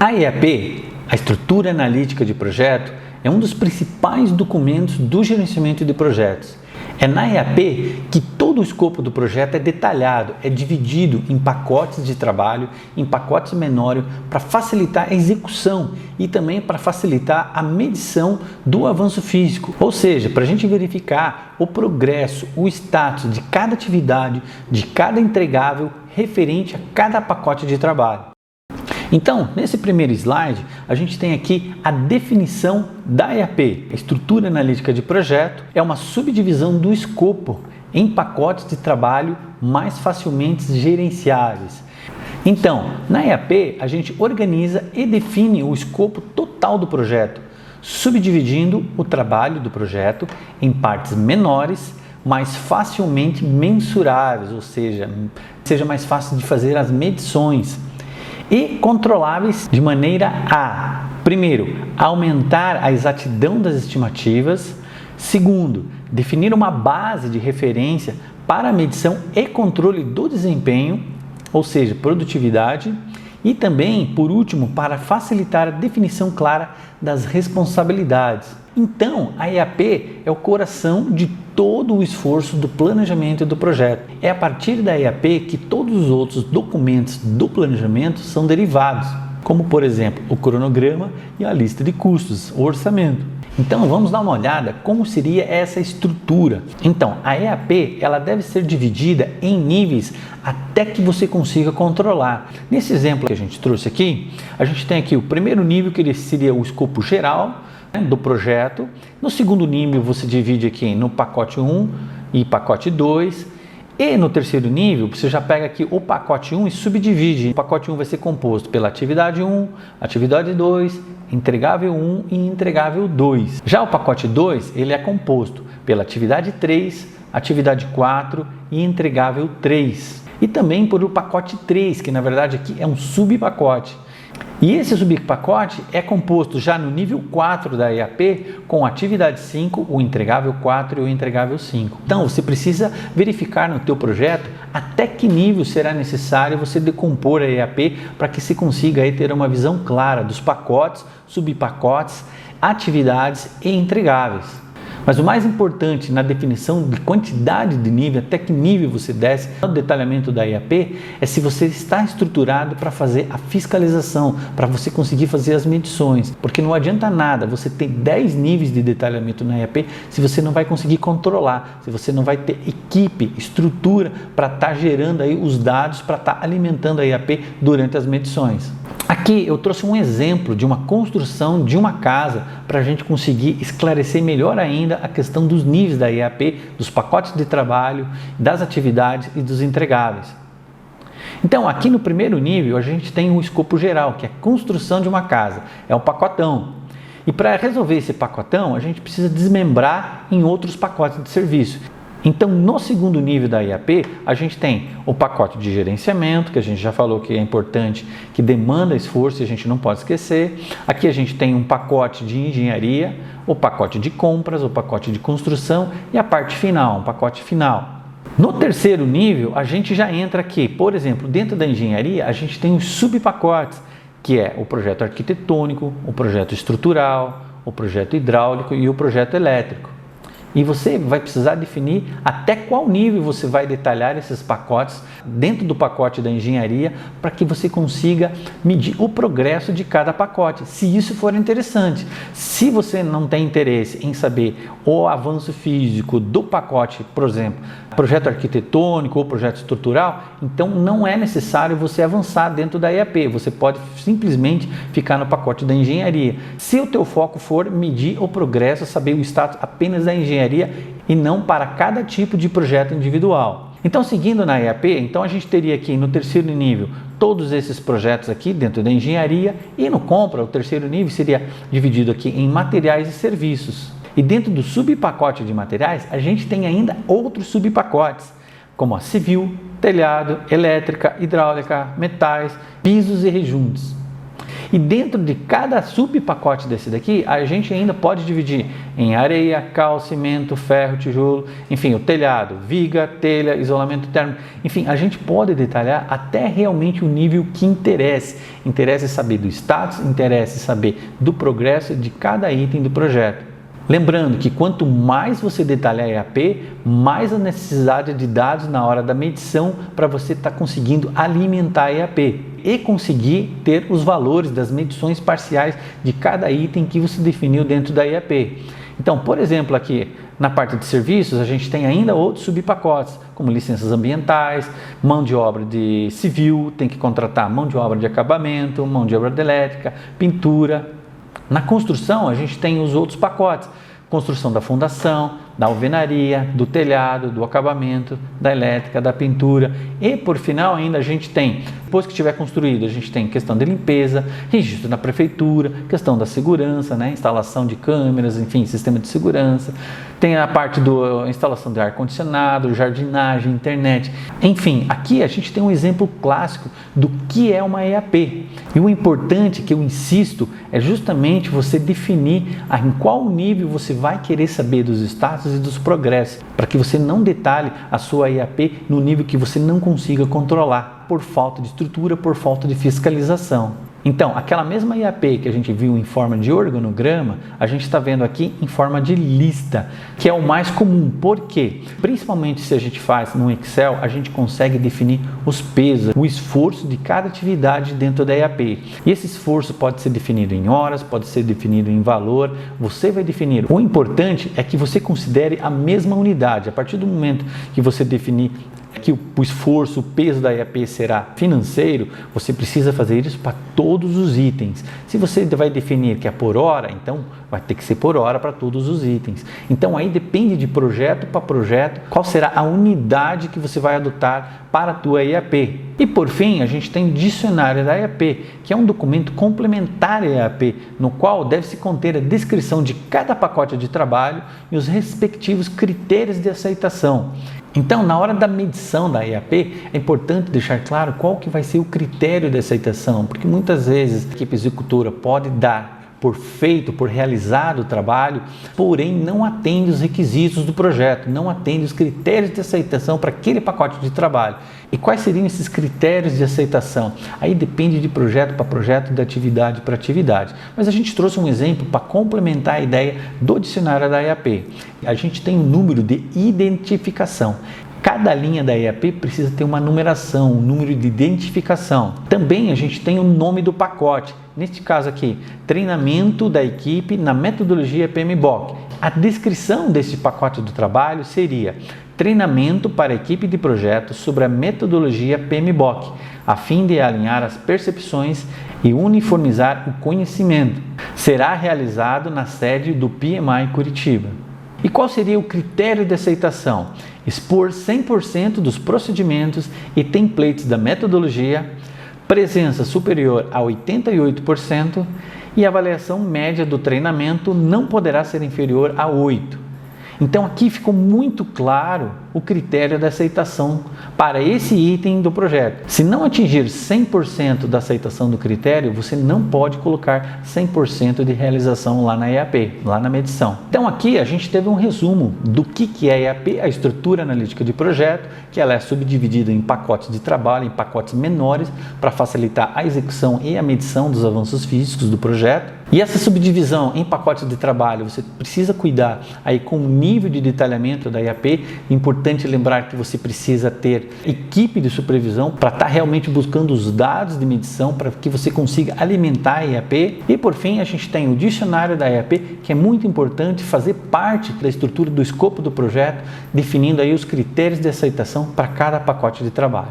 A EAP, a Estrutura Analítica de Projeto, é um dos principais documentos do gerenciamento de projetos. É na EAP que todo o escopo do projeto é detalhado, é dividido em pacotes de trabalho, em pacotes menores, para facilitar a execução e também para facilitar a medição do avanço físico. Ou seja, para a gente verificar o progresso, o status de cada atividade, de cada entregável referente a cada pacote de trabalho. Então, nesse primeiro slide, a gente tem aqui a definição da EAP. A Estrutura Analítica de Projeto é uma subdivisão do escopo em pacotes de trabalho mais facilmente gerenciáveis. Então, na EAP, a gente organiza e define o escopo total do projeto, subdividindo o trabalho do projeto em partes menores, mais facilmente mensuráveis, ou seja mais fácil de fazer as medições. E controláveis de maneira a, primeiro, aumentar a exatidão das estimativas, segundo, definir uma base de referência para a medição e controle do desempenho, ou seja, produtividade, e também, por último, para facilitar a definição clara das responsabilidades. Então, a EAP é o coração de todo o esforço do planejamento do projeto. É a partir da EAP que todos os outros documentos do planejamento são derivados, como por exemplo o cronograma e a lista de custos, o orçamento. Então vamos dar uma olhada como seria essa estrutura. Então a EAP ela deve ser dividida em níveis até que você consiga controlar. Nesse exemplo que a gente trouxe aqui, a gente tem aqui o primeiro nível que seria o escopo geral do projeto. No segundo nível você divide aqui no pacote 1 e pacote 2. E no terceiro nível, você já pega aqui o pacote 1 e subdivide. O pacote 1 vai ser composto pela atividade 1, atividade 2, entregável 1 e entregável 2. Já o pacote 2, ele é composto pela atividade 3, atividade 4 e entregável 3. E também por o pacote 3, que na verdade aqui é um subpacote. E esse subpacote é composto já no nível 4 da EAP com a atividade 5, o entregável 4 e o entregável 5. Então você precisa verificar no teu projeto até que nível será necessário você decompor a EAP para que se consiga aí ter uma visão clara dos pacotes, subpacotes, atividades e entregáveis. Mas o mais importante na definição de quantidade de nível, até que nível você desce, no detalhamento da EAP, é se você está estruturado para fazer a fiscalização, para você conseguir fazer as medições. Porque não adianta nada você ter 10 níveis de detalhamento na EAP se você não vai conseguir controlar, se você não vai ter equipe, estrutura para estar gerando aí os dados, para estar alimentando a EAP durante as medições. Aqui eu trouxe um exemplo de uma construção de uma casa para a gente conseguir esclarecer melhor ainda a questão dos níveis da EAP, dos pacotes de trabalho, das atividades e dos entregáveis. Então aqui no primeiro nível a gente tem um escopo geral, que é a construção de uma casa, é um pacotão. E para resolver esse pacotão a gente precisa desmembrar em outros pacotes de serviço. Então, no segundo nível da EAP, a gente tem o pacote de gerenciamento, que a gente já falou que é importante, que demanda esforço e a gente não pode esquecer. Aqui a gente tem um pacote de engenharia, o pacote de compras, o pacote de construção e a parte final, um pacote final. No terceiro nível, a gente já entra aqui, por exemplo, dentro da engenharia, a gente tem os subpacotes, que é o projeto arquitetônico, o projeto estrutural, o projeto hidráulico e o projeto elétrico. E você vai precisar definir até qual nível você vai detalhar esses pacotes dentro do pacote da engenharia para que você consiga medir o progresso de cada pacote, se isso for interessante. Se você não tem interesse em saber o avanço físico do pacote, por exemplo, projeto arquitetônico ou projeto estrutural, então não é necessário você avançar dentro da EAP, você pode simplesmente ficar no pacote da engenharia. Se o teu foco for medir o progresso, saber o status apenas da engenharia e não para cada tipo de projeto individual. Então, seguindo na EAP, então a gente teria aqui no terceiro nível todos esses projetos aqui dentro da engenharia e no compra, o terceiro nível seria dividido aqui em materiais e serviços. E dentro do subpacote de materiais, a gente tem ainda outros subpacotes, como a civil, telhado, elétrica, hidráulica, metais, pisos e rejuntos. E dentro de cada subpacote desse daqui, a gente ainda pode dividir em areia, cal, cimento, ferro, tijolo, enfim, o telhado, viga, telha, isolamento térmico, enfim, a gente pode detalhar até realmente o nível que interesse. Interessa saber do status, interessa saber do progresso de cada item do projeto. Lembrando que quanto mais você detalhar a EAP, mais a necessidade de dados na hora da medição para você estar conseguindo alimentar a EAP e conseguir ter os valores das medições parciais de cada item que você definiu dentro da EAP. Então, por exemplo, aqui na parte de serviços, a gente tem ainda outros subpacotes, como licenças ambientais, mão de obra de civil, tem que contratar mão de obra de acabamento, mão de obra de elétrica, pintura. Na construção, a gente tem os outros pacotes, construção da fundação, da alvenaria, do telhado, do acabamento, da elétrica, da pintura e, por final, ainda a gente tem, depois que estiver construído, a gente tem questão de limpeza, registro na prefeitura, questão da segurança, né? Instalação de câmeras, enfim, sistema de segurança, tem a parte da instalação de ar-condicionado, jardinagem, internet, enfim, aqui a gente tem um exemplo clássico do que é uma EAP. E o importante, que eu insisto, é justamente você definir em qual nível você vai querer saber dos status e dos progressos, para que você não detalhe a sua EAP no nível que você não consiga controlar, por falta de estrutura, por falta de fiscalização. Então, aquela mesma EAP que a gente viu em forma de organograma, a gente está vendo aqui em forma de lista, que é o mais comum. Por quê? Principalmente se a gente faz no Excel, a gente consegue definir os pesos, o esforço de cada atividade dentro da EAP. E esse esforço pode ser definido em horas, pode ser definido em valor, você vai definir. O importante é que você considere a mesma unidade. A partir do momento que você definir que o esforço, o peso da EAP será financeiro, você precisa fazer isso para todos os itens. Se você vai definir que é por hora, então vai ter que ser por hora para todos os itens. Então aí depende de projeto para projeto, qual será a unidade que você vai adotar para a tua EAP. E por fim, a gente tem o dicionário da EAP, que é um documento complementar à EAP, no qual deve-se conter a descrição de cada pacote de trabalho e os respectivos critérios de aceitação. Então, na hora da medição da EAP, é importante deixar claro qual que vai ser o critério de aceitação, porque muitas vezes a equipe executora pode dar por feito, por realizado o trabalho, porém não atende os requisitos do projeto, não atende os critérios de aceitação para aquele pacote de trabalho. E quais seriam esses critérios de aceitação? Aí depende de projeto para projeto, de atividade para atividade. Mas a gente trouxe um exemplo para complementar a ideia do dicionário da EAP. A gente tem um número de identificação. Cada linha da EAP precisa ter uma numeração, um número de identificação. Também a gente tem o nome do pacote. Neste caso aqui, treinamento da equipe na metodologia PMBOK. A descrição desse pacote do trabalho seria treinamento para a equipe de projeto sobre a metodologia PMBOK, a fim de alinhar as percepções e uniformizar o conhecimento. Será realizado na sede do PMI Curitiba. E qual seria o critério de aceitação? Expor 100% dos procedimentos e templates da metodologia, presença superior a 88% e a avaliação média do treinamento não poderá ser inferior a 8. Então aqui ficou muito claro o critério da aceitação para esse item do projeto. Se não atingir 100% da aceitação do critério, você não pode colocar 100% de realização lá na EAP, lá na medição. Então aqui a gente teve um resumo do que é a EAP, a estrutura analítica de projeto, que ela é subdividida em pacotes de trabalho, em pacotes menores, para facilitar a execução e a medição dos avanços físicos do projeto. E essa subdivisão em pacotes de trabalho, você precisa cuidar aí com o nível de detalhamento da EAP. Importante lembrar que você precisa ter equipe de supervisão para estar realmente buscando os dados de medição para que você consiga alimentar a EAP. E por fim, a gente tem o dicionário da EAP, que é muito importante fazer parte da estrutura do escopo do projeto, definindo aí os critérios de aceitação para cada pacote de trabalho.